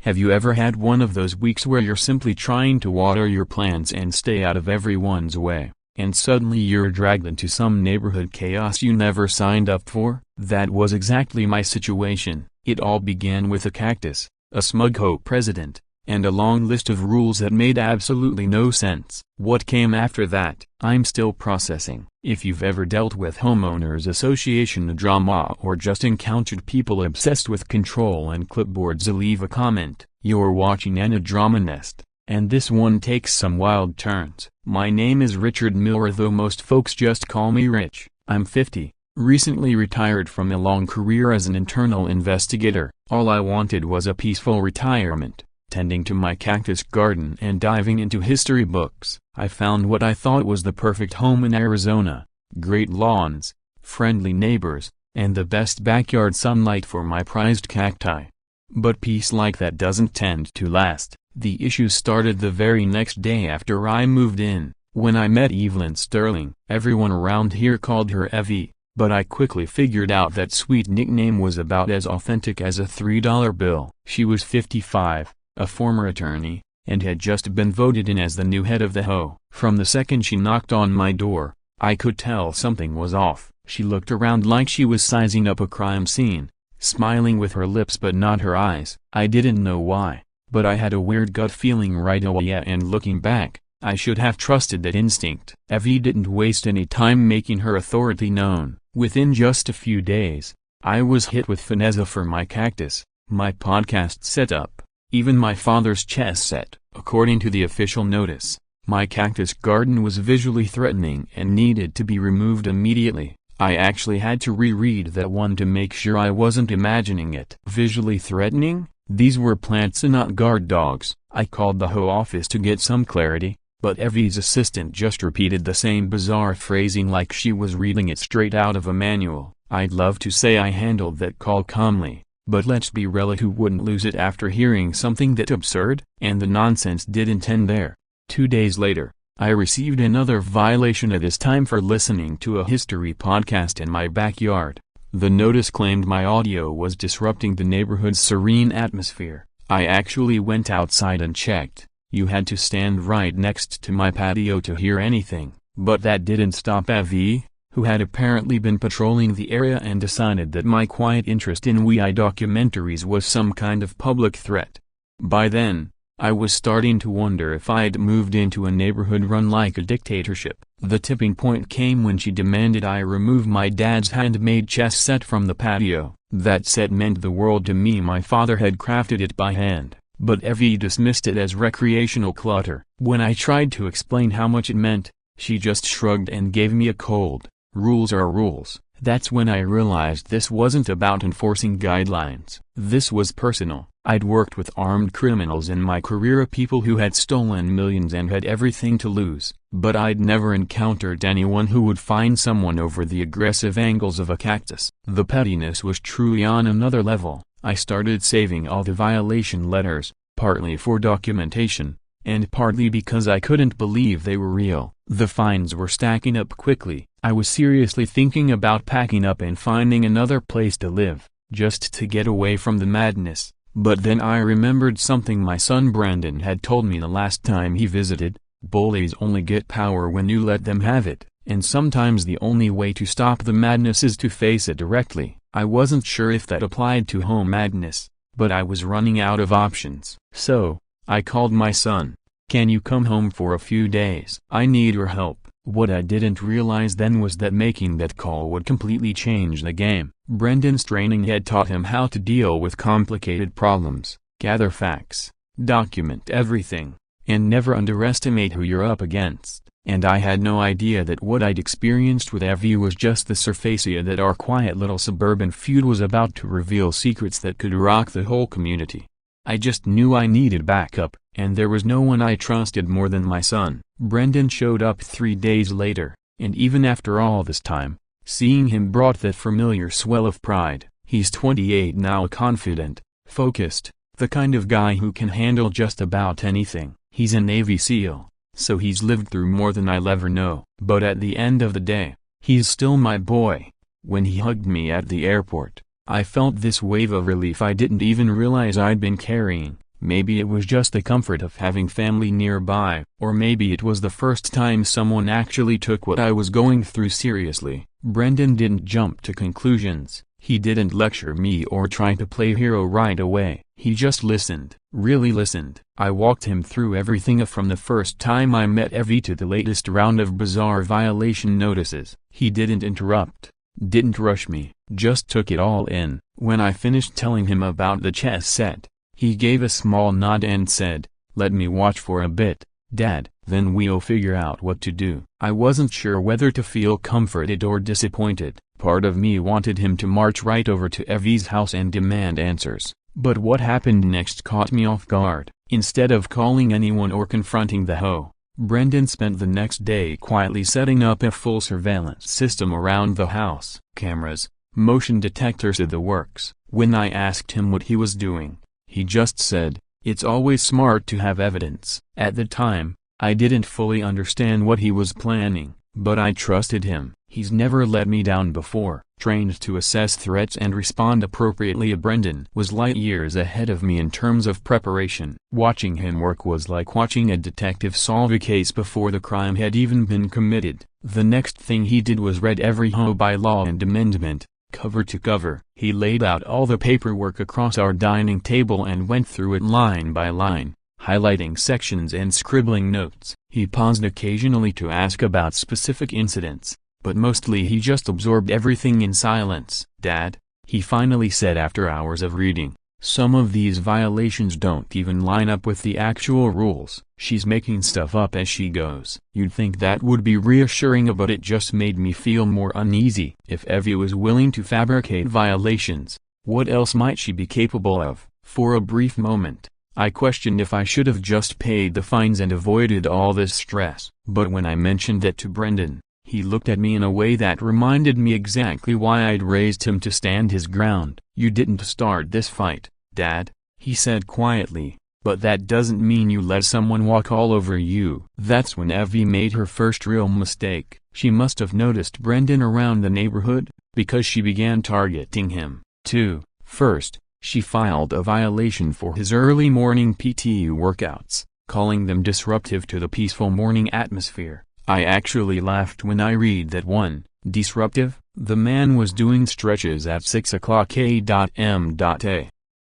Have you ever had one of those weeks where you're simply trying to water your plants and stay out of everyone's way, and suddenly you're dragged into some neighborhood chaos you never signed up for? That was exactly my situation. It all began with a cactus, a smug HOA president, and a long list of rules that made absolutely no sense. What came after that, I'm still processing. If you've ever dealt with homeowners association drama or just encountered people obsessed with control and clipboards, leave a comment. You're watching a drama nest, and this one takes some wild turns. My name is Richard Miller, though most folks just call me Rich. I'm 50, recently retired from a long career as an internal investigator. All I wanted was a peaceful retirement, tending to my cactus garden and diving into history books. I found what I thought was the perfect home in Arizona: great lawns, friendly neighbors, and the best backyard sunlight for my prized cacti. But peace like that doesn't tend to last. The issues started the very next day after I moved in, when I met Evelyn Sterling. Everyone around here called her Evie, but I quickly figured out that sweet nickname was about as authentic as a $3 bill. She was 55, a former attorney, and had just been voted in as the new head of the HOA. From the second she knocked on my door, I could tell something was off. She looked around like she was sizing up a crime scene, smiling with her lips but not her eyes. I didn't know why, but I had a weird gut feeling right away, and looking back, I should have trusted that instinct. Evie didn't waste any time making her authority known. Within just a few days, I was hit with fineza for my cactus, my podcast setup, even my father's chess set. According to the official notice, my cactus garden was visually threatening and needed to be removed immediately. I actually had to reread that one to make sure I wasn't imagining it. Visually threatening? These were plants and not guard dogs. I called the HOA office to get some clarity, but Evie's assistant just repeated the same bizarre phrasing like she was reading it straight out of a manual. I'd love to say I handled that call calmly, but let's be real, who wouldn't lose it after hearing something that absurd? And the nonsense didn't end there. 2 days later, I received another violation, this time for listening to a history podcast in my backyard. The notice claimed my audio was disrupting the neighborhood's serene atmosphere. I actually went outside and checked. You had to stand right next to my patio to hear anything. But that didn't stop Evie, who had apparently been patrolling the area and decided that my quiet interest in WEI documentaries was some kind of public threat. By then, I was starting to wonder if I'd moved into a neighborhood run like a dictatorship. The tipping point came when she demanded I remove my dad's handmade chess set from the patio. That set meant the world to me. My father had crafted it by hand, but Evie dismissed it as recreational clutter. When I tried to explain how much it meant, she just shrugged and gave me a cold, "Rules are rules." That's when I realized this wasn't about enforcing guidelines. This was personal. I'd worked with armed criminals in my career, people who had stolen millions and had everything to lose, but I'd never encountered anyone who would fine someone over the aggressive angles of a cactus. The pettiness was truly on another level. I started saving all the violation letters, partly for documentation, and partly because I couldn't believe they were real. The fines were stacking up quickly. I was seriously thinking about packing up and finding another place to live, just to get away from the madness. But then I remembered something my son Brandon had told me the last time he visited: bullies only get power when you let them have it, and sometimes the only way to stop the madness is to face it directly. I wasn't sure if that applied to home madness, but I was running out of options. So, I called my son. "Can you come home for a few days? I need your help." What I didn't realize then was that making that call would completely change the game. Brendan's training had taught him how to deal with complicated problems, gather facts, document everything, and never underestimate who you're up against. And I had no idea that what I'd experienced with Evie was just the surfacia, that our quiet little suburban feud was about to reveal secrets that could rock the whole community. I just knew I needed backup, and there was no one I trusted more than my son. Brendan showed up 3 days later, and even after all this time, seeing him brought that familiar swell of pride. He's 28 now, confident, focused, the kind of guy who can handle just about anything. He's a Navy SEAL, so he's lived through more than I'll ever know. But at the end of the day, he's still my boy. When he hugged me at the airport, I felt this wave of relief I didn't even realize I'd been carrying. Maybe it was just the comfort of having family nearby, or maybe it was the first time someone actually took what I was going through seriously. Brendan didn't jump to conclusions. He didn't lecture me or try to play hero right away. He just listened, really listened. I walked him through everything from the first time I met Evie to the latest round of bizarre violation notices. He didn't interrupt, didn't rush me, just took it all in. When I finished telling him about the chess set, he gave a small nod and said, "Let me watch for a bit, Dad, then we'll figure out what to do." I wasn't sure whether to feel comforted or disappointed. Part of me wanted him to march right over to Evie's house and demand answers. But what happened next caught me off guard. Instead of calling anyone or confronting the HOA, Brendan spent the next day quietly setting up a full surveillance system around the house. Cameras, motion detectors, the works. When I asked him what he was doing, he just said, "It's always smart to have evidence." At the time, I didn't fully understand what he was planning, but I trusted him. He's never let me down before. Trained to assess threats and respond appropriately, Brendan was light years ahead of me in terms of preparation. Watching him work was like watching a detective solve a case before the crime had even been committed. The next thing he did was read every HOA bylaw and amendment, cover to cover. He laid out all the paperwork across our dining table and went through it line by line, highlighting sections and scribbling notes. He paused occasionally to ask about specific incidents, but mostly he just absorbed everything in silence. "Dad," he finally said after hours of reading, "some of these violations don't even line up with the actual rules. She's making stuff up as she goes." You'd think that would be reassuring, but it just made me feel more uneasy. If Evie was willing to fabricate violations, what else might she be capable of? For a brief moment, I questioned if I should have just paid the fines and avoided all this stress. But when I mentioned it to Brendan, he looked at me in a way that reminded me exactly why I'd raised him to stand his ground. "You didn't start this fight, Dad," he said quietly, "but that doesn't mean you let someone walk all over you." That's when Evie made her first real mistake. She must have noticed Brendan around the neighborhood, because she began targeting him, too. First, she filed a violation for his early morning PT workouts, calling them disruptive to the peaceful morning atmosphere. I actually laughed when I read that one. Disruptive? The man was doing stretches at 6 o'clock a.m.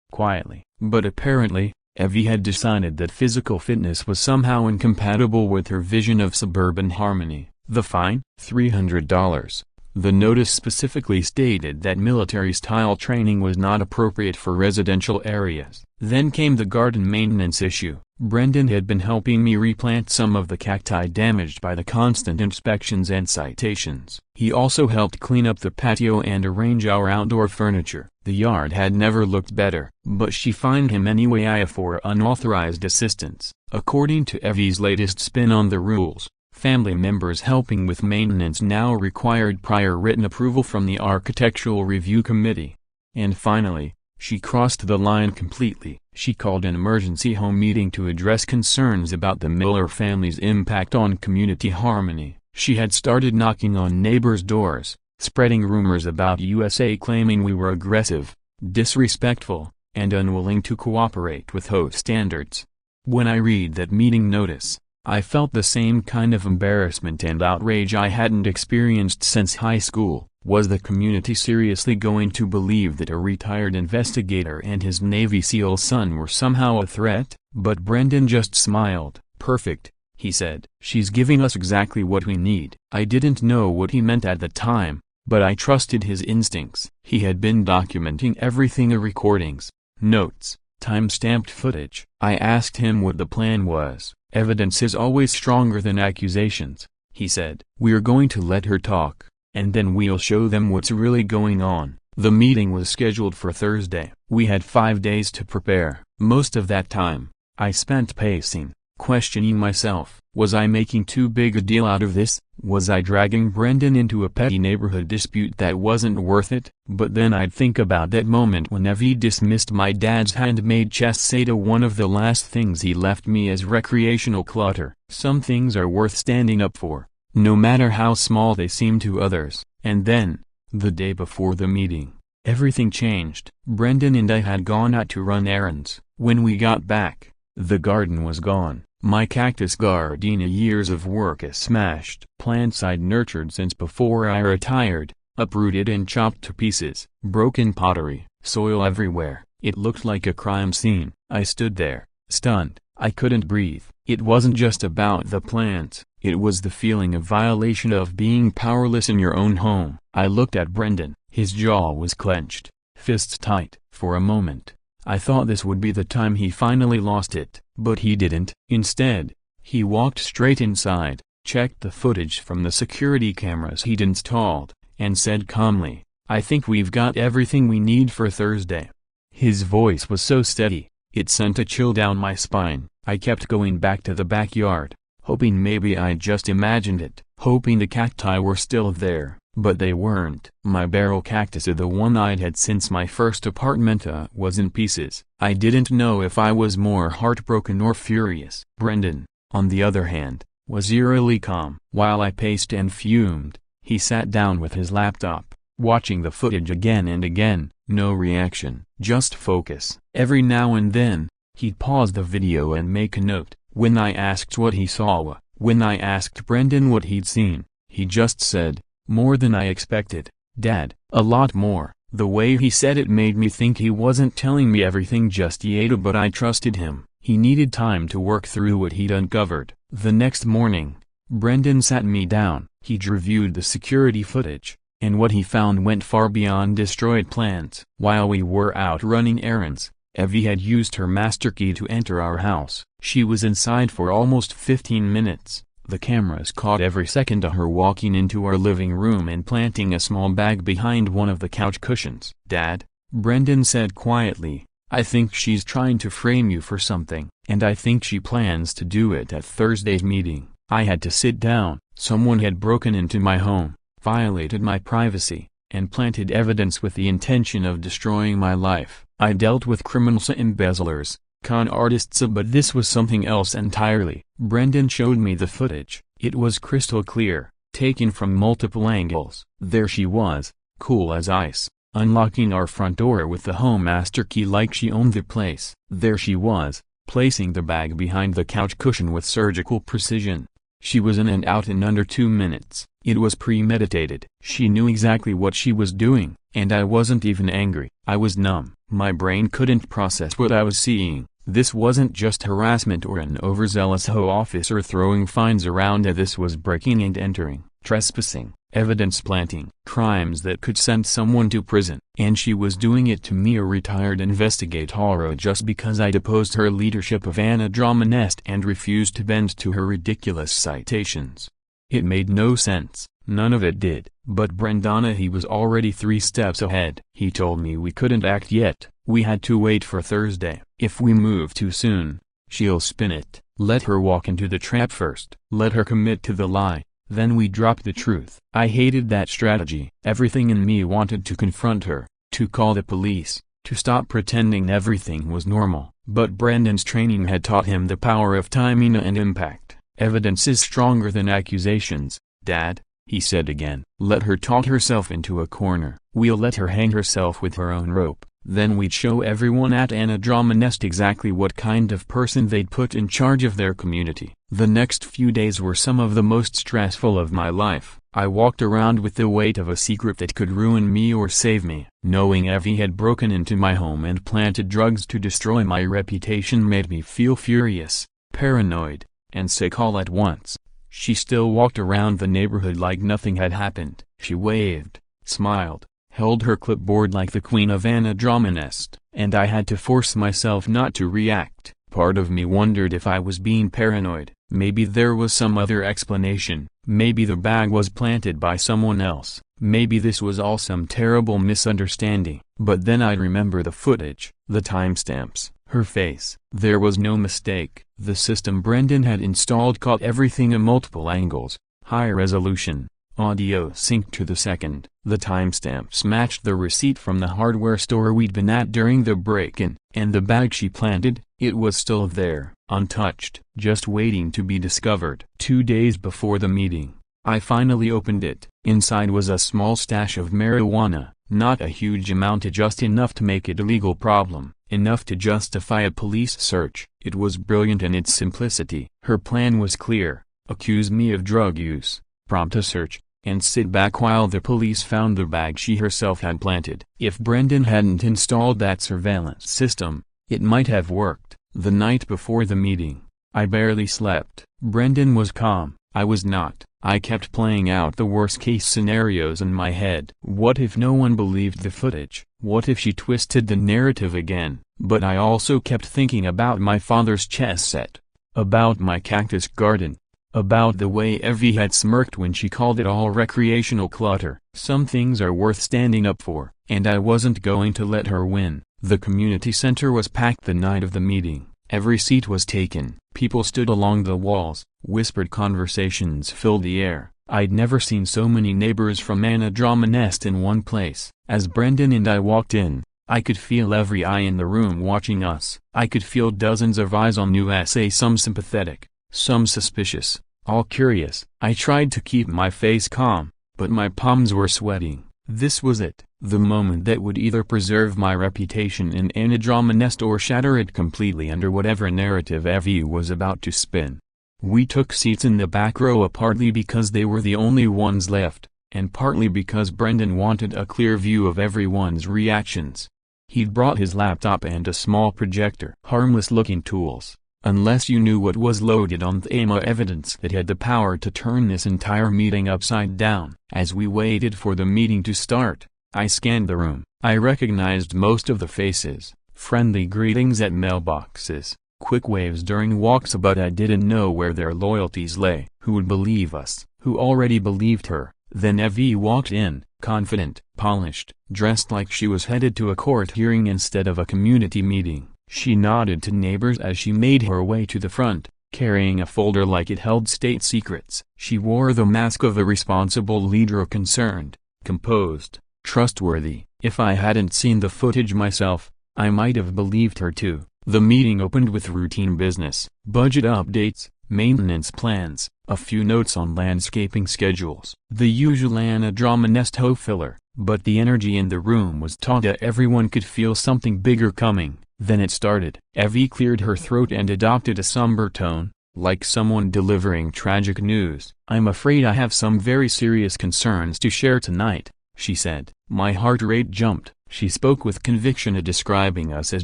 Quietly. But apparently, Evie had decided that physical fitness was somehow incompatible with her vision of suburban harmony. The fine? $300. The notice specifically stated that military-style training was not appropriate for residential areas. Then came the garden maintenance issue. Brendan had been helping me replant some of the cacti damaged by the constant inspections and citations. He also helped clean up the patio and arrange our outdoor furniture. The yard had never looked better, but she fined him anyway for unauthorized assistance. According to Evie's latest spin on the rules, family members helping with maintenance now required prior written approval from the Architectural Review Committee. And finally, she crossed the line completely. She called an emergency home meeting to address concerns about the Miller family's impact on community harmony. She had started knocking on neighbors' doors, spreading rumors about USA, claiming we were aggressive, disrespectful, and unwilling to cooperate with HOA standards. When I read that meeting notice, I felt the same kind of embarrassment and outrage I hadn't experienced since high school. Was the community seriously going to believe that a retired investigator and his Navy SEAL son were somehow a threat? But Brendan just smiled. "Perfect," he said. "She's giving us exactly what we need." I didn't know what he meant at the time, but I trusted his instincts. He had been documenting everything: the recordings, notes, time-stamped footage. I asked him what the plan was. "Evidence is always stronger than accusations," he said. "We're going to let her talk, and then we'll show them what's really going on." The meeting was scheduled for Thursday. We had 5 days to prepare. Most of that time, I spent pacing, questioning myself. Was I making too big a deal out of this? Was I dragging Brendan into a petty neighborhood dispute that wasn't worth it? But then I'd think about that moment when Evie dismissed my dad's handmade chess set, one of the last things he left me as recreational clutter. Some things are worth standing up for, no matter how small they seem to others. And then, the day before the meeting, Everything changed. Brendan and I had gone out to run errands. When we got back, the garden was gone. My cactus gardenia, years of work as smashed. Plants I'd nurtured since before I retired, uprooted and chopped to pieces. Broken pottery, soil everywhere. It looked like a crime scene. I stood there, stunned. I couldn't breathe. It wasn't just about the plants, it was the feeling of violation, of being powerless in your own home. I looked at Brendan. His jaw was clenched, fists tight. For a moment, I thought this would be the time he finally lost it, but he didn't. Instead, he walked straight inside, checked the footage from the security cameras he'd installed, and said calmly, "I think we've got everything we need for Thursday." His voice was so steady, it sent a chill down my spine. I kept going back to the backyard, hoping maybe I'd just imagined it, hoping the cacti were still there, but they weren't. My barrel cactus, the one I'd had since my first apartment, was in pieces. I didn't know if I was more heartbroken or furious. Brendan, on the other hand, was eerily calm. While I paced and fumed, he sat down with his laptop, watching the footage again and again. No reaction, just focus. Every now and then, he'd pause the video and make a note. When I asked what he saw, when I asked Brendan what he'd seen, he just said, "More than I expected, Dad, a lot more." The way he said it made me think he wasn't telling me everything just yet, but I trusted him. He needed time to work through what he'd uncovered. The next morning, Brendan sat me down. He'd reviewed the security footage, and what he found went far beyond destroyed plants. While we were out running errands, Evie had used her master key to enter our house. She was inside for almost 15 minutes. The cameras caught every second of her walking into our living room and planting a small bag behind one of the couch cushions. "Dad," Brendan said quietly, "I think she's trying to frame you for something, and I think she plans to do it at Thursday's meeting." I had to sit down. Someone had broken into my home, violated my privacy, and planted evidence with the intention of destroying my life. I dealt with criminals, embezzlers, con artists, but this was something else entirely. Brendan showed me the footage. It was crystal clear, taken from multiple angles. There she was, cool as ice, unlocking our front door with the home master key like she owned the place. There she was, placing the bag behind the couch cushion with surgical precision. She was in and out in under 2 minutes. It was premeditated. She knew exactly what she was doing, and I wasn't even angry. I was numb. My brain couldn't process what I was seeing. This wasn't just harassment or an overzealous HOA officer throwing fines around. This was breaking and entering, trespassing, evidence planting, crimes that could send someone to prison. And she was doing it to me, a retired investigator, just because I deposed her leadership of Andromenest and refused to bend to her ridiculous citations. It made no sense. None of it did. But Brendan, he was already 3 steps ahead. He told me we couldn't act yet. We had to wait for Thursday. If we move too soon, she'll spin it. Let her walk into the trap first. Let her commit to the lie. Then we drop the truth. I hated that strategy. Everything in me wanted to confront her, to call the police, to stop pretending everything was normal. But Brendan's training had taught him the power of timing and impact. Evidence is stronger than accusations, Dad, he said again. Let her talk herself into a corner. We'll let her hang herself with her own rope. Then we'd show everyone at Andromenest exactly what kind of person they'd put in charge of their community. The next few days were some of the most stressful of my life. I walked around with the weight of a secret that could ruin me or save me. Knowing Evie had broken into my home and planted drugs to destroy my reputation made me feel furious, paranoid, and sick all at once. She still walked around the neighborhood like nothing had happened. She waved, smiled, held her clipboard like the queen of Andromenest, and I had to force myself not to react. Part of me wondered if I was being paranoid. Maybe there was some other explanation. Maybe the bag was planted by someone else. Maybe this was all some terrible misunderstanding. But then I'd remember the footage, the timestamps, her face. There was no mistake. The system Brendan had installed caught everything in multiple angles, high resolution, audio synced to the second. The timestamps matched the receipt from the hardware store we'd been at during the break-in, and the bag she planted, it was still there, untouched, just waiting to be discovered. 2 days before the meeting, I finally opened it. Inside was a small stash of marijuana, not a huge amount, just enough to make it a legal problem, enough to justify a police search. It was brilliant in its simplicity. Her plan was clear: accuse me of drug use, prompt a search, and sit back while the police found the bag she herself had planted. If Brendan hadn't installed that surveillance system, it might have worked. The night before the meeting, I barely slept. Brendan was calm, I was not. I kept playing out the worst-case scenarios in my head. What if no one believed the footage? What if she twisted the narrative again? But I also kept thinking about my father's chess set, about my cactus garden, about the way Evie had smirked when she called it all recreational clutter. Some things are worth standing up for, and I wasn't going to let her win. The community center was packed the night of the meeting. Every seat was taken. People stood along the walls. Whispered conversations filled the air. I'd never seen so many neighbors from Andromeda in one place. As Brendan and I walked in, I could feel every eye in the room watching us. I could feel dozens of eyes on USA, some sympathetic, some suspicious, all curious. I tried to keep my face calm, but my palms were sweating. This was it, the moment that would either preserve my reputation in Andromeda or shatter it completely under whatever narrative Evie was about to spin. We took seats in the back row, partly because they were the only ones left, and partly because Brendan wanted a clear view of everyone's reactions. He'd brought his laptop and a small projector. Harmless-looking tools, unless you knew what was loaded on the HOA evidence that had the power to turn this entire meeting upside down. As we waited for the meeting to start, I scanned the room. I recognized most of the faces, friendly greetings at mailboxes, quick waves during walks, but I didn't know where their loyalties lay. Who would believe us? Who already believed her? Then Evie walked in, confident, polished, dressed like she was headed to a court hearing instead of a community meeting. She nodded to neighbors as she made her way to the front, carrying a folder like it held state secrets. She wore the mask of a responsible leader, concerned, composed, trustworthy. If I hadn't seen the footage myself, I might have believed her too. The meeting opened with routine business: budget updates, maintenance plans, a few notes on landscaping schedules. The usual Andromeda hoe filler, but the energy in the room was taut. Everyone could feel something bigger coming. Then it started. Evie cleared her throat and adopted a somber tone, like someone delivering tragic news. "I'm afraid I have some very serious concerns to share tonight," she said. My heart rate jumped. She spoke with conviction, describing us as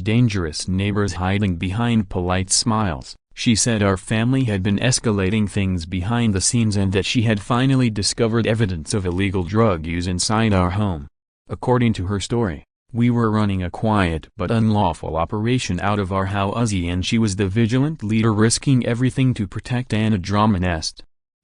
dangerous neighbors hiding behind polite smiles. She said our family had been escalating things behind the scenes and that she had finally discovered evidence of illegal drug use inside our home. According to her story, we were running a quiet but unlawful operation out of our house, and she was the vigilant leader, risking everything to protect Andromeda.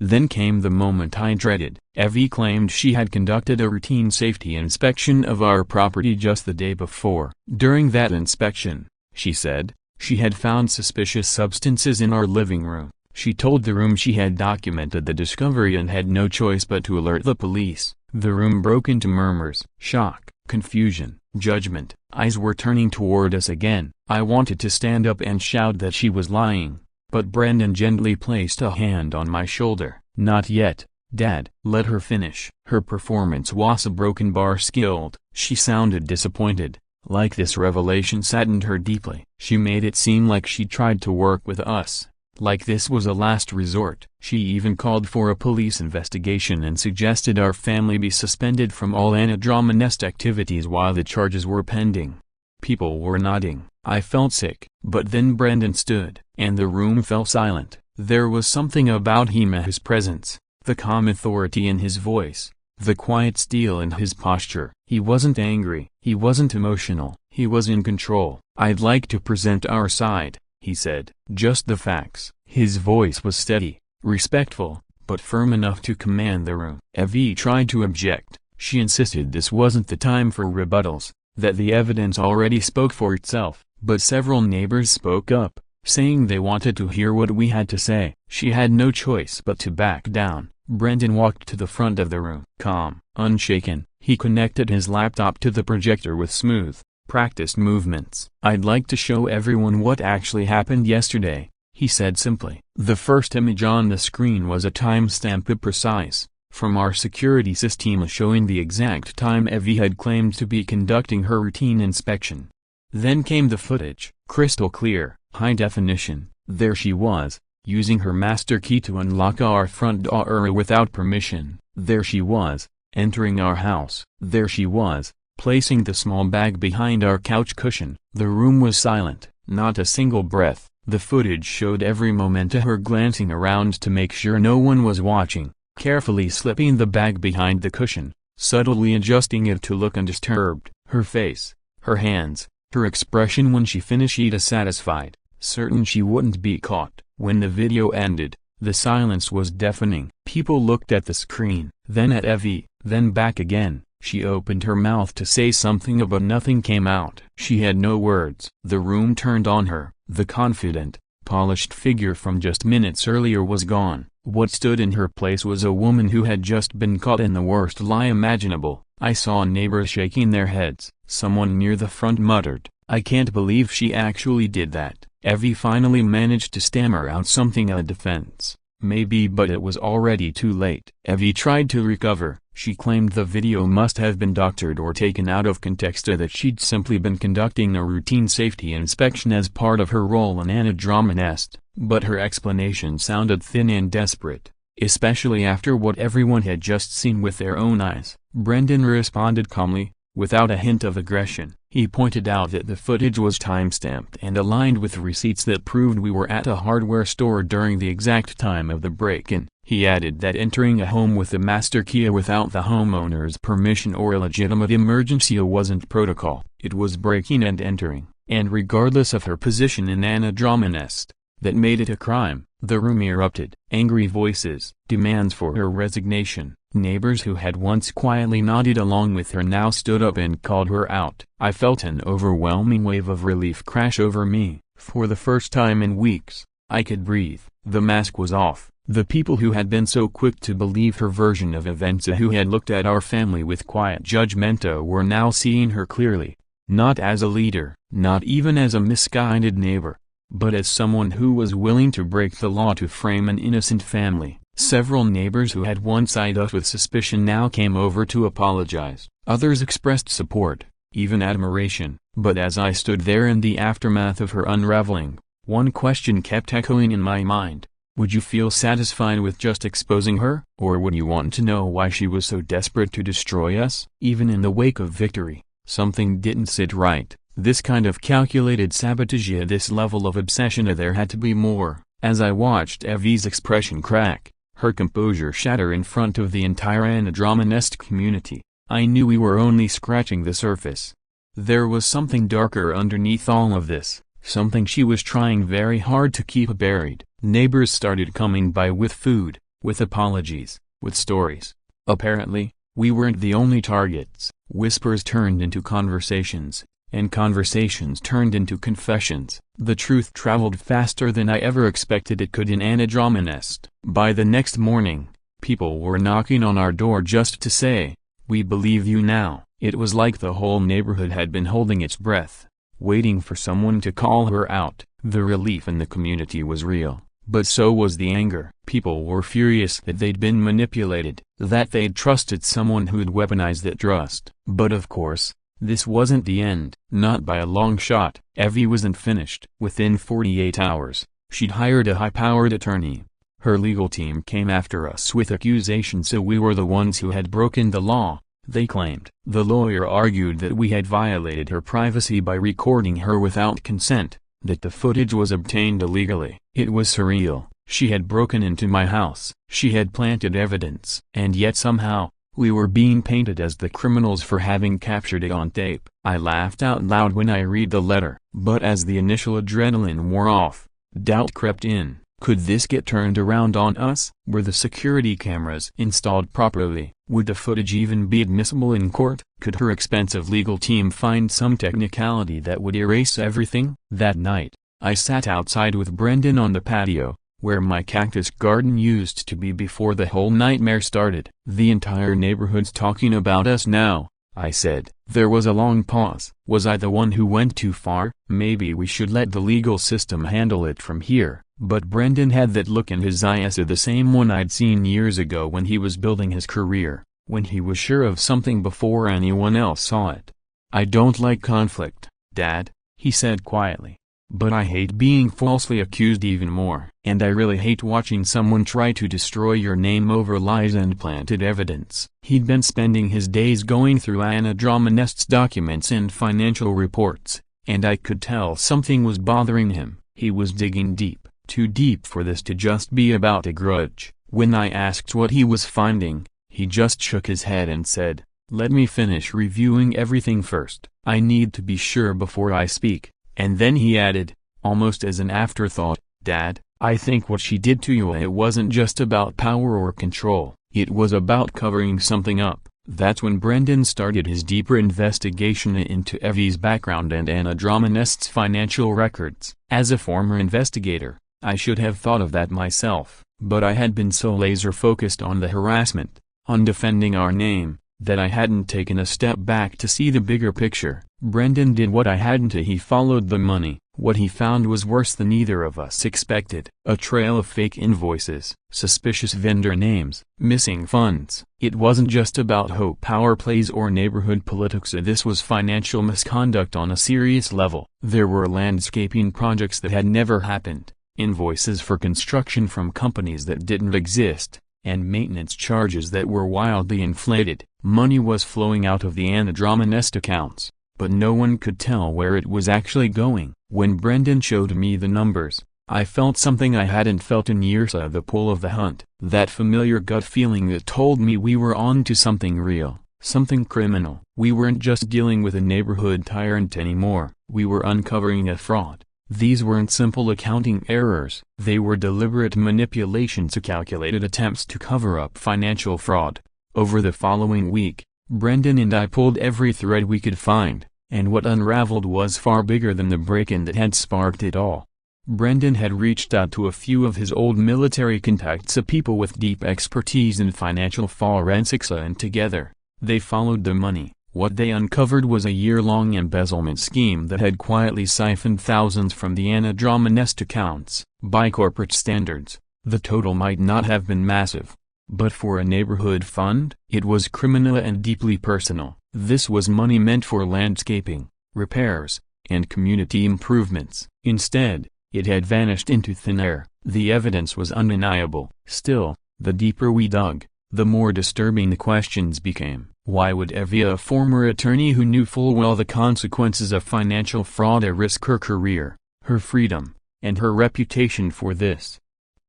Then came the moment I dreaded. Evie claimed she had conducted a routine safety inspection of our property just the day before. During that inspection, she said, she had found suspicious substances in our living room. She told the room she had documented the discovery and had no choice but to alert the police. The room broke into murmurs, shock, confusion, judgment. Eyes were turning toward us again. I wanted to stand up and shout that she was lying, but Brendan gently placed a hand on my shoulder. "Not yet, Dad." Let her finish. Her performance was a broken bar skilled. She sounded disappointed, like this revelation saddened her deeply. She made it seem like she tried to work with us, like this was a last resort. She even called for a police investigation and suggested our family be suspended from all Andromeda activities while the charges were pending. People were nodding. I felt sick. But then Brendan stood, and the room fell silent. There was something about him, his presence, the calm authority in his voice, the quiet steel in his posture. He wasn't angry, he wasn't emotional, he was in control. "I'd like to present our side," he said. "Just the facts." His voice was steady, respectful, but firm enough to command the room. Evie tried to object. She insisted this wasn't the time for rebuttals, that the evidence already spoke for itself. But several neighbors spoke up, saying they wanted to hear what we had to say. She had no choice but to back down. Brendan walked to the front of the room. Calm, unshaken, he connected his laptop to the projector with smooth, practiced movements. "I'd like to show everyone what actually happened yesterday," he said simply. The first image on the screen was a timestamp, precise, from our security system showing the exact time Evie had claimed to be conducting her routine inspection. Then came the footage, crystal clear, high definition. There she was, using her master key to unlock our front door without permission. There she was, entering our house. There she was, placing the small bag behind our couch cushion. The room was silent, not a single breath. The footage showed every moment of her glancing around to make sure no one was watching, carefully slipping the bag behind the cushion, subtly adjusting it to look undisturbed. Her face, her hands, her expression when she finished, satisfied, certain she wouldn't be caught. When the video ended, the silence was deafening. People looked at the screen, then at Evie, then back again. She opened her mouth to say something but nothing came out. She had no words. The room turned on her. The confident, polished figure from just minutes earlier was gone. What stood in her place was a woman who had just been caught in the worst lie imaginable. I saw neighbors shaking their heads. Someone near the front muttered, "I can't believe she actually did that." Evie finally managed to stammer out something in defense. Maybe, but it was already too late. Evie tried to recover. She claimed the video must have been doctored or taken out of context, or that she'd simply been conducting a routine safety inspection as part of her role in Anna Drama Nest. But her explanation sounded thin and desperate, especially after what everyone had just seen with their own eyes. Brendan responded calmly, without a hint of aggression. He pointed out that the footage was timestamped and aligned with receipts that proved we were at a hardware store during the exact time of the break-in. He added that entering a home with a master key without the homeowner's permission or a legitimate emergency wasn't protocol. It was breaking and entering, and regardless of her position in Anna Drama Nest, that made it a crime. The room erupted. Angry voices, demands for her resignation. Neighbors who had once quietly nodded along with her now stood up and called her out. I felt an overwhelming wave of relief crash over me. For the first time in weeks, I could breathe. The mask was off. The people who had been so quick to believe her version of events, who had looked at our family with quiet judgment, were now seeing her clearly. Not as a leader, not even as a misguided neighbor, but as someone who was willing to break the law to frame an innocent family. Several neighbors who had once eyed us with suspicion now came over to apologize. Others expressed support, even admiration. But as I stood there in the aftermath of her unraveling, one question kept echoing in my mind. Would you feel satisfied with just exposing her? Or would you want to know why she was so desperate to destroy us? Even in the wake of victory, something didn't sit right. This kind of calculated sabotage, this level of obsession, there had to be more. As I watched Evie's expression crack, her composure shatter in front of the entire Anna Drama Nest community, I knew we were only scratching the surface. There was something darker underneath all of this, something she was trying very hard to keep buried. Neighbors started coming by with food, with apologies, with stories. Apparently, we weren't the only targets. Whispers turned into conversations, and conversations turned into confessions. The truth traveled faster than I ever expected it could in Anna Drama Nest. By the next morning, people were knocking on our door just to say, "We believe you now." It was like the whole neighborhood had been holding its breath, waiting for someone to call her out. The relief in the community was real, but so was the anger. People were furious that they'd been manipulated, that they'd trusted someone who'd weaponized that trust. But of course, this wasn't the end. Not by a long shot. Evie wasn't finished. Within 48 hours, she'd hired a high-powered attorney. Her legal team came after us with accusations that we were the ones who had broken the law, they claimed. The lawyer argued that we had violated her privacy by recording her without consent, that the footage was obtained illegally. It was surreal. She had broken into my house. She had planted evidence. And yet somehow, we were being painted as the criminals for having captured it on tape. I laughed out loud when I read the letter. But as the initial adrenaline wore off, doubt crept in. Could this get turned around on us? Were the security cameras installed properly? Would the footage even be admissible in court? Could her expensive legal team find some technicality that would erase everything? That night, I sat outside with Brendan on the patio, where my cactus garden used to be before the whole nightmare started. The entire neighborhood's talking about us now, I said. There was a long pause. Was I the one who went too far? Maybe we should let the legal system handle it from here. But Brendan had that look in his eyes, the same one I'd seen years ago when he was building his career, when he was sure of something before anyone else saw it. I don't like conflict, Dad, he said quietly. But I hate being falsely accused even more. And I really hate watching someone try to destroy your name over lies and planted evidence. He'd been spending his days going through Anna Dromonest's documents and financial reports, and I could tell something was bothering him. He was digging deep, too deep for this to just be about a grudge. When I asked what he was finding, he just shook his head and said, "Let me finish reviewing everything first. I need to be sure before I speak." And then he added, almost as an afterthought, "Dad, I think what she did to you, it wasn't just about power or control, it was about covering something up." That's when Brendan started his deeper investigation into Evie's background and Anna Dromonest's financial records. As a former investigator, I should have thought of that myself, but I had been so laser-focused on the harassment, on defending our name, that I hadn't taken a step back to see the bigger picture. Brendan did what I hadn't. He followed the money. What he found was worse than either of us expected. A trail of fake invoices, suspicious vendor names, missing funds. It wasn't just about HOA power plays or neighborhood politics. This was financial misconduct on a serious level. There were landscaping projects that had never happened, invoices for construction from companies that didn't exist, and maintenance charges that were wildly inflated. Money was flowing out of the Anna Dromonest accounts, but no one could tell where it was actually going. When Brendan showed me the numbers, I felt something I hadn't felt in years, the pull of the hunt. That familiar gut feeling that told me we were on to something real, something criminal. We weren't just dealing with a neighborhood tyrant anymore, we were uncovering a fraud. These weren't simple accounting errors, they were deliberate manipulations, calculated attempts to cover up financial fraud. Over the following week, Brendan and I pulled every thread we could find, and what unraveled was far bigger than the break-in that had sparked it all. Brendan had reached out to a few of his old military contacts, people with deep expertise in financial forensics, and together, they followed the money. What they uncovered was a year-long embezzlement scheme that had quietly siphoned thousands from the Anna Dromonest accounts. By corporate standards, the total might not have been massive, but for a neighborhood fund, it was criminal and deeply personal. This was money meant for landscaping, repairs, and community improvements. Instead, it had vanished into thin air. The evidence was undeniable. Still, the deeper we dug, the more disturbing the questions became. Why would Evie, a former attorney who knew full well the consequences of financial fraud, risk her career, her freedom, and her reputation for this?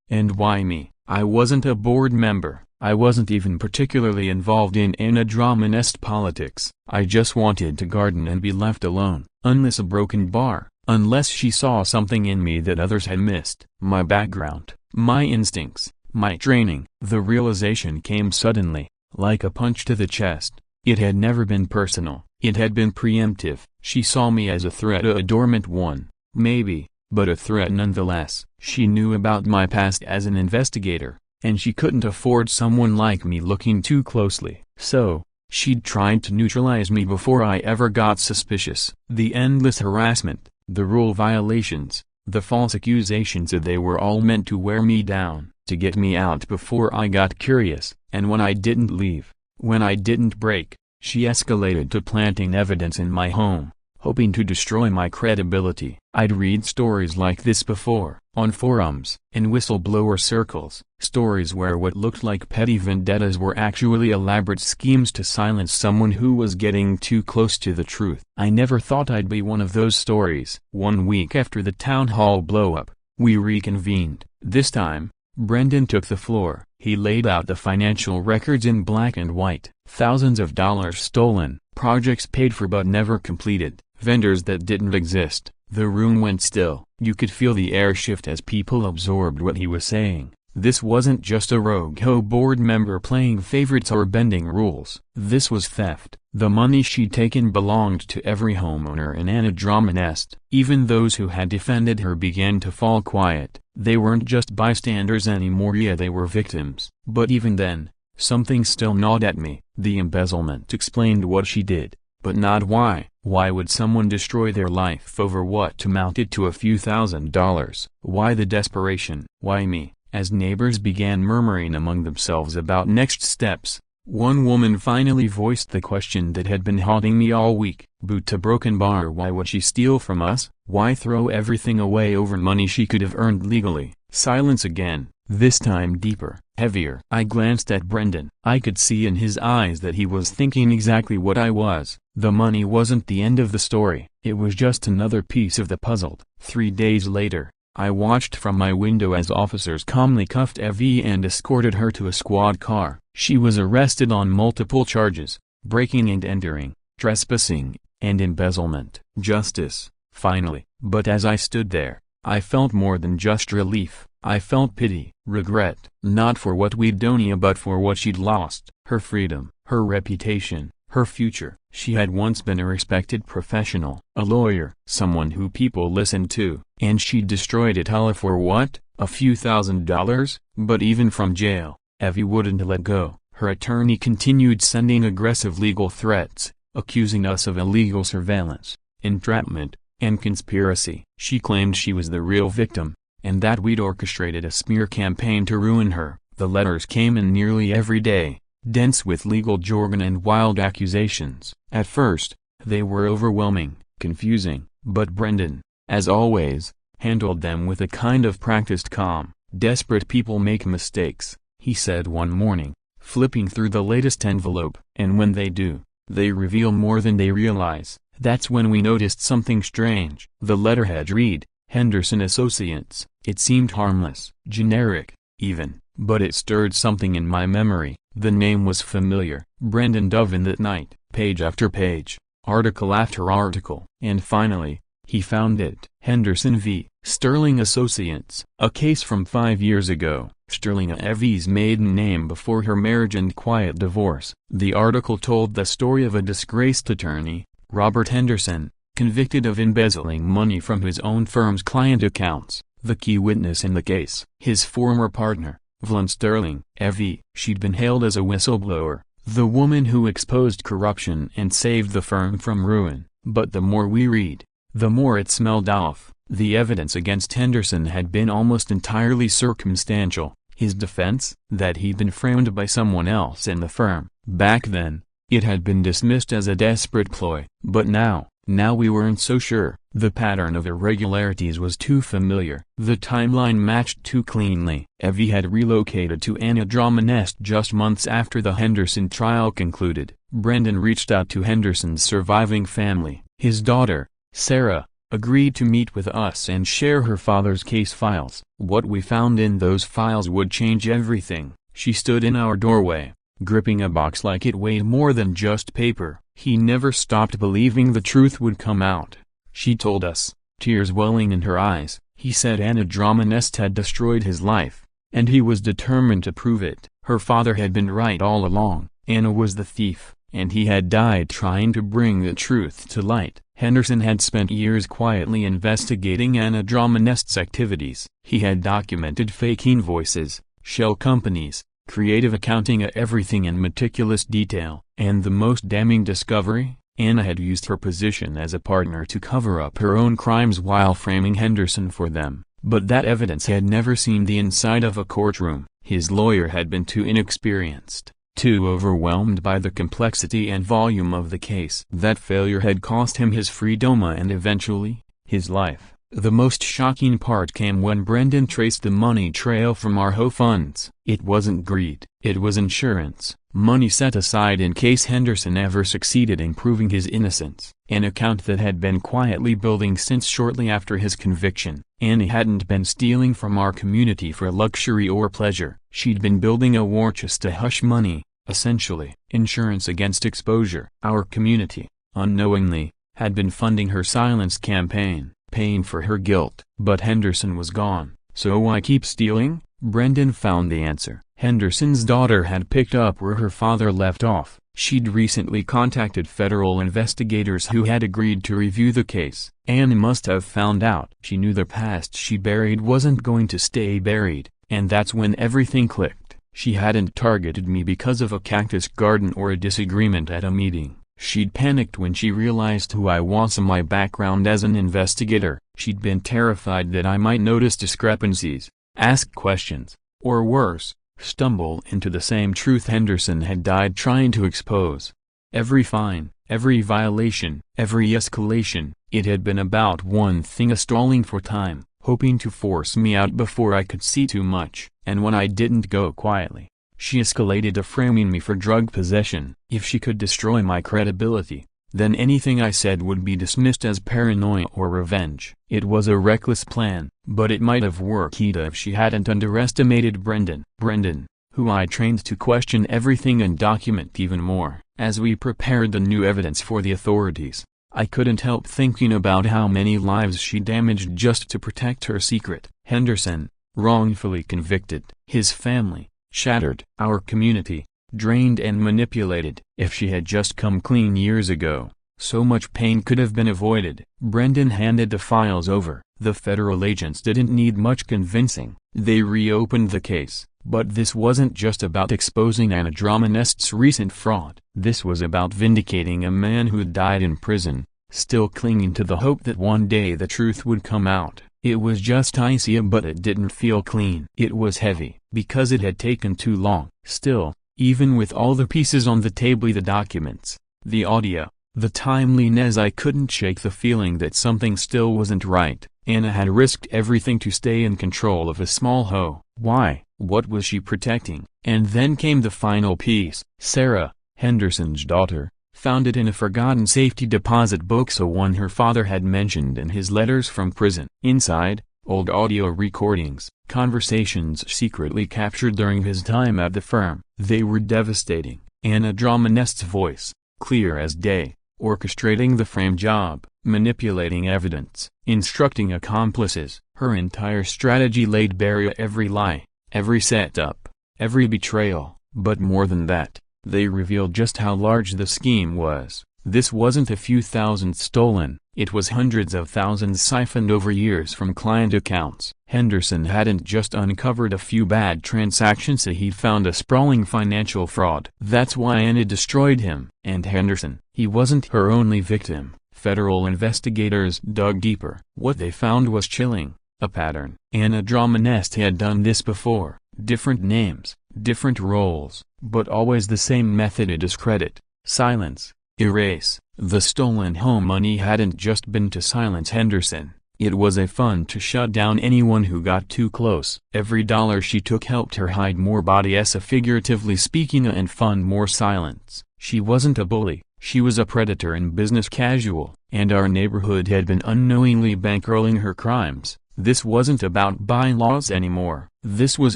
And why me? I wasn't a board member. I wasn't even particularly involved in Anna Dromonest politics. I just wanted to garden and be left alone. Unless a broken bar, unless she saw something in me that others had missed. My background, my instincts, my training. The realization came suddenly, like a punch to the chest. It had never been personal, it had been preemptive. She saw me as a threat, a dormant one, maybe, but a threat nonetheless. She knew about my past as an investigator, and she couldn't afford someone like me looking too closely. So, she'd tried to neutralize me before I ever got suspicious. The endless harassment, the rule violations, the false accusations, they were all meant to wear me down, to get me out before I got curious. And when I didn't leave, when I didn't break, she escalated to planting evidence in my home, hoping to destroy my credibility. I'd read stories like this before, on forums, in whistleblower circles, stories where what looked like petty vendettas were actually elaborate schemes to silence someone who was getting too close to the truth. I never thought I'd be one of those stories. 1 week after the town hall blow-up, we reconvened. This time, Brendan took the floor. He laid out the financial records in black and white. Thousands of dollars stolen, projects paid for but never completed, vendors that didn't exist. The room went still. You could feel the air shift as people absorbed what he was saying. This wasn't just a rogue HOA board member playing favorites or bending rules. This was theft. The money she'd taken belonged to every homeowner in Anna Dromonest. Even those who had defended her began to fall quiet. They weren't just bystanders anymore, they were victims. But even then, Something still gnawed at me. The embezzlement explained what she did, but not why. Why would someone destroy their life over what amounted to a few $1,000s? Why the desperation? Why me? As neighbors began murmuring among themselves about next steps, one woman finally voiced the question that had been haunting me all week. Boot a broken bar. Why would she steal from us? Why throw everything away over money she could have earned legally? Silence again, this time deeper, heavier. I glanced at Brendan. I could see in his eyes that he was thinking exactly what I was. The money wasn't the end of the story. It was just another piece of the puzzle. 3 days later, I watched from my window as officers calmly cuffed Evie and escorted her to a squad car. She was arrested on multiple charges: breaking and entering, trespassing, and embezzlement. Justice, finally. But as I stood there, I felt more than just relief. I felt pity, regret, not for what we'd done but for what she'd lost: her freedom, her reputation, her future. She had once been a respected professional, a lawyer, someone who people listened to, and she'd destroyed it all for what? A few $1,000s? But even from jail, Evie wouldn't let go. Her attorney continued sending aggressive legal threats, accusing us of illegal surveillance, entrapment, and conspiracy. She claimed she was the real victim, and that we'd orchestrated a smear campaign to ruin her. The letters came in nearly every day, dense with legal jargon and wild accusations. At first, they were overwhelming, confusing, but Brendan, as always, handled them with a kind of practiced calm. "Desperate people make mistakes," he said one morning, flipping through the latest envelope. "And when they do, they reveal more than they realize." That's when we noticed something strange. The letterhead read, "Henderson Associates." It seemed harmless, generic, even, but it stirred something in my memory. The name was familiar. Brendan dove in that night, page after page, article after article. And finally, he found it. Henderson v. Sterling Associates. A case from 5 years ago. Sterling, Evie's maiden name before her marriage and quiet divorce. The article told the story of a disgraced attorney, Robert Henderson, convicted of embezzling money from his own firm's client accounts. The key witness in the case, his former partner, Vlyn Sterling. Evie, she'd been hailed as a whistleblower, the woman who exposed corruption and saved the firm from ruin. But the more we read, the more it smelled off. The evidence against Henderson had been almost entirely circumstantial. His defense, that he'd been framed by someone else in the firm. Back then, it had been dismissed as a desperate ploy. But now we weren't so sure. The pattern of irregularities was too familiar. The timeline matched too cleanly. Evie had relocated to Andromeda just months after the Henderson trial concluded. Brendan reached out to Henderson's surviving family. His daughter, Sarah, agreed to meet with us and share her father's case files. What we found in those files would change everything. She stood in our doorway, gripping a box like it weighed more than just paper. He never stopped believing the truth would come out. She told us, tears welling in her eyes. He said Andromeda had destroyed his life, and he was determined to prove it. Her father had been right all along. Anna was the thief, and he had died trying to bring the truth to light. Henderson had spent years quietly investigating Andromeda's activities. He had documented fake invoices, shell companies, creative accounting, everything in meticulous detail. And the most damning discovery? Anna had used her position as a partner to cover up her own crimes while framing Henderson for them. But that evidence had never seen the inside of a courtroom. His lawyer had been too inexperienced, too overwhelmed by the complexity and volume of the case. That failure had cost him his freedom and eventually, his life. The most shocking part came when Brendan traced the money trail from our HOA funds. It wasn't greed. It was insurance. Money set aside in case Henderson ever succeeded in proving his innocence. An account that had been quietly building since shortly after his conviction. Annie hadn't been stealing from our community for luxury or pleasure. She'd been building a war chest to hush money, essentially. Insurance against exposure. Our community, unknowingly, had been funding her silence campaign, paying for her guilt. But Henderson was gone. So why keep stealing? Brendan found the answer. Henderson's daughter had picked up where her father left off. She'd recently contacted federal investigators who had agreed to review the case. Anne must have found out. She knew the past she buried wasn't going to stay buried, and that's when everything clicked. She hadn't targeted me because of a cactus garden or a disagreement at a meeting. She'd panicked when she realized who I was and my background as an investigator. She'd been terrified that I might notice discrepancies, ask questions, or worse, stumble into the same truth Henderson had died trying to expose. Every fine, every violation, every escalation, it had been about one thing: a stalling for time, hoping to force me out before I could see too much. And when I didn't go quietly, she escalated to framing me for drug possession. If she could destroy my credibility, then anything I said would be dismissed as paranoia or revenge. It was a reckless plan, but it might have worked if she hadn't underestimated Brendan. Brendan, who I trained to question everything and document even more. As we prepared the new evidence for the authorities, I couldn't help thinking about how many lives she damaged just to protect her secret. Henderson, wrongfully convicted. His family, shattered. Our community, drained and manipulated. If she had just come clean years ago, so much pain could have been avoided. Brendan handed the files over. The federal agents didn't need much convincing. They reopened the case. But this wasn't just about exposing Anna Dromonest's recent fraud. This was about vindicating a man who'd died in prison, still clinging to the hope that one day the truth would come out. It was just icy, but it didn't feel clean. It was heavy, because it had taken too long. Still, even with all the pieces on the table, the documents, the audio, the timeliness, I couldn't shake the feeling that something still wasn't right. Anna had risked everything to stay in control of a small HOA. Why? What was she protecting? And then came the final piece. Sarah, Henderson's daughter, found it in a forgotten safety deposit box, so one her father had mentioned in his letters from prison. Inside, old audio recordings, conversations secretly captured during his time at the firm. They were devastating. Anna Dromonest's voice, clear as day, orchestrating the frame job, manipulating evidence, instructing accomplices. Her entire strategy laid bare every lie, every setup, every betrayal. But more than that, they revealed just how large the scheme was. This wasn't a few thousand stolen, it was hundreds of thousands siphoned over years from client accounts. Henderson hadn't just uncovered a few bad transactions, he'd found a sprawling financial fraud. That's why Anna destroyed him. And Henderson, he wasn't her only victim. Federal investigators dug deeper. What they found was chilling. A pattern. Anna Dromonest had done this before. Different names, different roles, but always the same method: to discredit, silence, erase. The stolen home money hadn't just been to silence Henderson. It was a fund to shut down anyone who got too close. Every dollar she took helped her hide more bodies, figuratively speaking, and fund more silence. She wasn't a bully. She was a predator and business casual, and our neighborhood had been unknowingly bankrolling her crimes. This wasn't about bylaws anymore. This was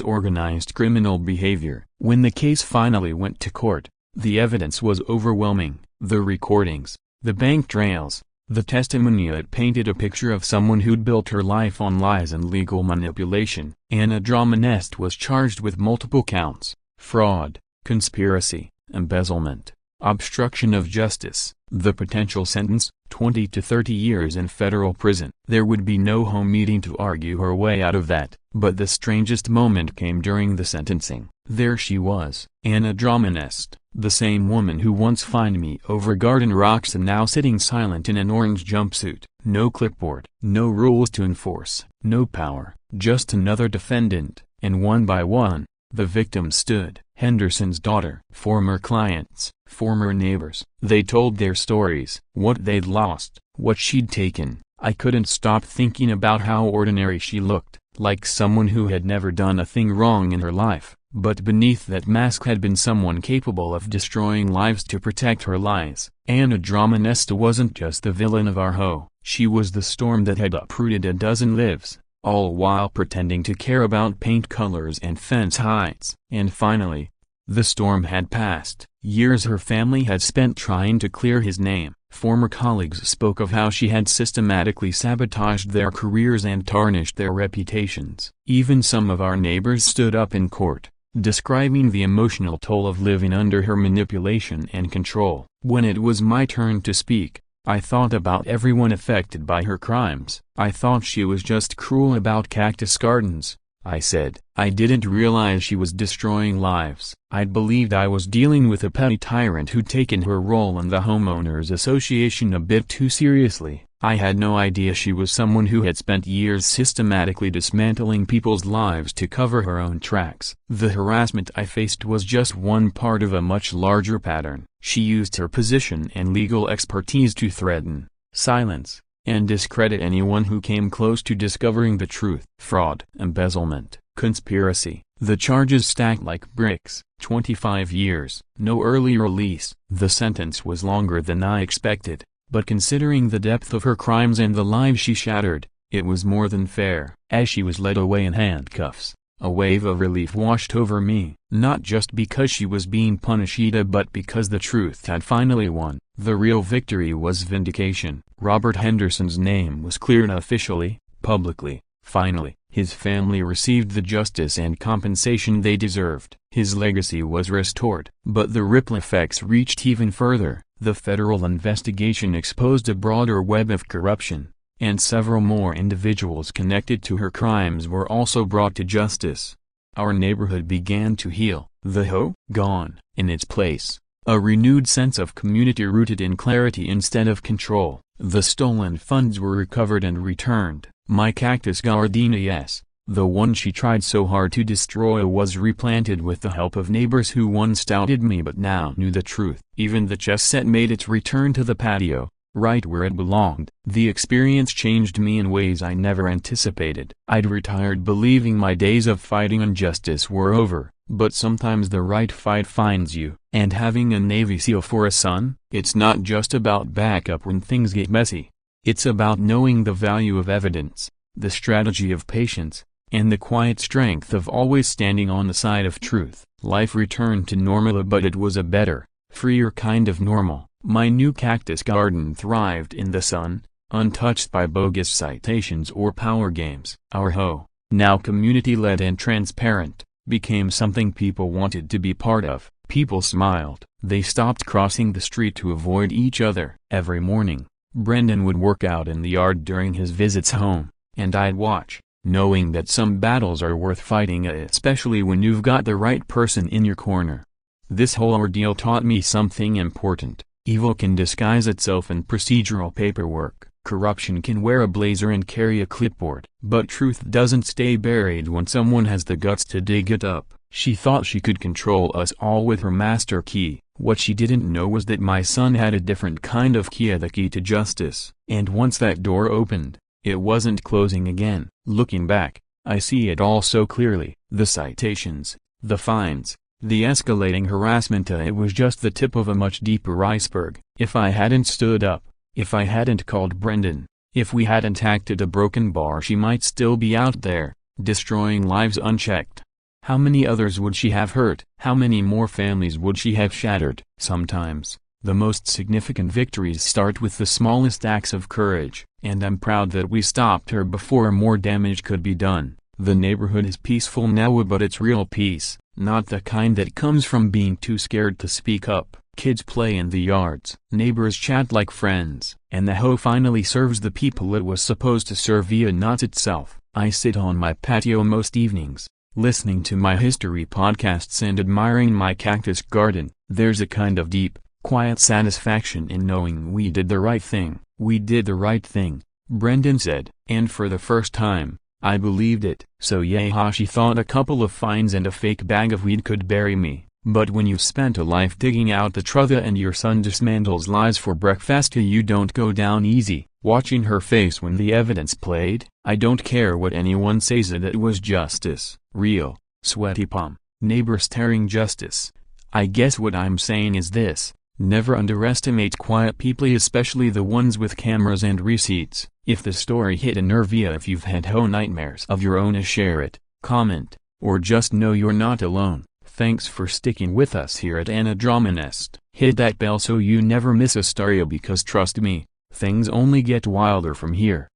organized criminal behavior. When the case finally went to court, the evidence was overwhelming. The recordings, the bank trails, the testimony, it painted a picture of someone who'd built her life on lies and legal manipulation. Anna Dromonest was charged with multiple counts: fraud, conspiracy, embezzlement, obstruction of justice. The potential sentence, 20 to 30 years in federal prison. There would be no home meeting to argue her way out of that. But the strangest moment came during the sentencing. There she was, Anna Dromonest, the same woman who once fined me over garden rocks and now sitting silent in an orange jumpsuit. No clipboard, no rules to enforce, no power, just another defendant. And one by one, the victims stood. Henderson's daughter, former clients, former neighbors. They told their stories, what they'd lost, what she'd taken. I couldn't stop thinking about how ordinary she looked, like someone who had never done a thing wrong in her life. But beneath that mask had been someone capable of destroying lives to protect her lies. Anna Dromonest wasn't just the villain of our HOA. She was the storm that had uprooted a dozen lives, all while pretending to care about paint colors and fence heights. And finally, the storm had passed. Years her family had spent trying to clear his name. Former colleagues spoke of how she had systematically sabotaged their careers and tarnished their reputations. Even some of our neighbors stood up in court, describing the emotional toll of living under her manipulation and control. When it was my turn to speak, I thought about everyone affected by her crimes. I thought she was just cruel about cactus gardens. I said. I didn't realize she was destroying lives. I'd believed I was dealing with a petty tyrant who'd taken her role in the homeowners association a bit too seriously. I had no idea she was someone who had spent years systematically dismantling people's lives to cover her own tracks. The harassment I faced was just one part of a much larger pattern. She used her position and legal expertise to threaten, silence, and discredit anyone who came close to discovering the truth. Fraud, embezzlement, conspiracy. The charges stacked like bricks. 25 years, no early release. The sentence was longer than I expected. But considering the depth of her crimes and the lives she shattered, it was more than fair. As she was led away in handcuffs, a wave of relief washed over me, not just because she was being punished but because the truth had finally won. The real victory was vindication. Robert Henderson's name was cleared officially, publicly, finally. His family received the justice and compensation they deserved. His legacy was restored. But the ripple effects reached even further. The federal investigation exposed a broader web of corruption, and several more individuals connected to her crimes were also brought to justice. Our neighborhood began to heal. The HOA gone. In its place, a renewed sense of community rooted in clarity instead of control. The stolen funds were recovered and returned. My cactus gardenia, yes, the one she tried so hard to destroy, was replanted with the help of neighbors who once doubted me but now knew the truth. Even the chess set made its return to the patio, right where it belonged. The experience changed me in ways I never anticipated. I'd retired believing my days of fighting injustice were over, but sometimes the right fight finds you. And having a Navy SEAL for a son, it's not just about backup when things get messy. It's about knowing the value of evidence, the strategy of patience, and the quiet strength of always standing on the side of truth. Life returned to normal, but it was a better, freer kind of normal. My new cactus garden thrived in the sun, untouched by bogus citations or power games. Our HOA, now community-led and transparent, became something people wanted to be part of. People smiled. They stopped crossing the street to avoid each other. Every morning, Brendan would work out in the yard during his visits home, and I'd watch, knowing that some battles are worth fighting, especially when you've got the right person in your corner. This whole ordeal taught me something important. Evil can disguise itself in procedural paperwork. Corruption can wear a blazer and carry a clipboard. But truth doesn't stay buried when someone has the guts to dig it up. She thought she could control us all with her master key. What she didn't know was that my son had a different kind of key, the key to justice. And once that door opened, it wasn't closing again. Looking back, I see it all so clearly. The citations, the fines, the escalating harassment, it was just the tip of a much deeper iceberg. If I hadn't stood up, if I hadn't called Brendan, if we hadn't hacked at a broken bar, she might still be out there, destroying lives unchecked. How many others would she have hurt? How many more families would she have shattered? Sometimes, the most significant victories start with the smallest acts of courage, and I'm proud that we stopped her before more damage could be done. The neighborhood is peaceful now, but it's real peace, not the kind that comes from being too scared to speak up. Kids play in the yards, neighbors chat like friends, and the HOA finally serves the people it was supposed to serve via not itself. I sit on my patio most evenings, listening to my history podcasts and admiring my cactus garden. There's a kind of deep, quiet satisfaction in knowing we did the right thing. We did the right thing, Brendan said. And for the first time, I believed it. So yeah, she thought a couple of fines and a fake bag of weed could bury me. But when you've spent a life digging out the truth and your son dismantles lies for breakfast, you don't go down easy. Watching her face when the evidence played, I don't care what anyone says, that it was justice. Real, sweaty palm, neighbor staring justice. I guess what I'm saying is this: never underestimate quiet people, especially the ones with cameras and receipts. If the story hit a nerve, if you've had HOA nightmares of your own, share it, comment, or just know you're not alone. Thanks for sticking with us here at Anna Drama Nest. Hit that bell so you never miss a story, because trust me, things only get wilder from here.